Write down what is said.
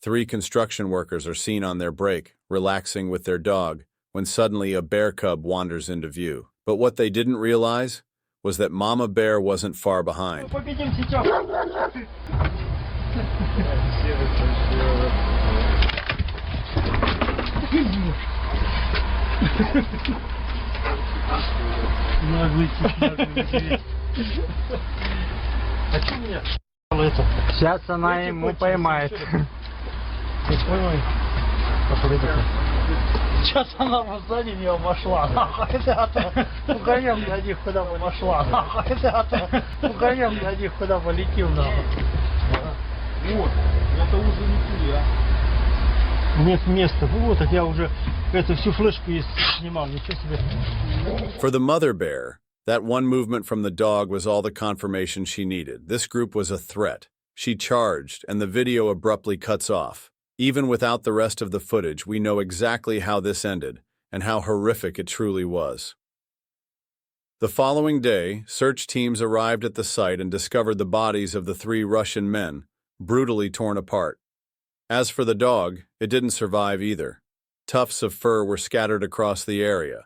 Three construction workers are seen on their break, relaxing with their dog, when suddenly a bear cub wanders into view. But what they didn't realize was that Mama Bear wasn't far behind. Сейчас она ему поймает. Сейчас она сзади него пошла. Угонем для них, куда бы пошла. Угонем для них, куда полетим. Вот, это уже не пуля. Нет места. Вот, так я уже эту всю флешку снимал. Ничего себе. For the mother bear, that one movement from the dog was all the confirmation she needed. This group was a threat. She charged, and the video abruptly cuts off. Even without the rest of the footage, we know exactly how this ended, and how horrific it truly was. The following day, search teams arrived at the site and discovered the bodies of the three Russian men, brutally torn apart. As for the dog, it didn't survive either. Tufts of fur were scattered across the area,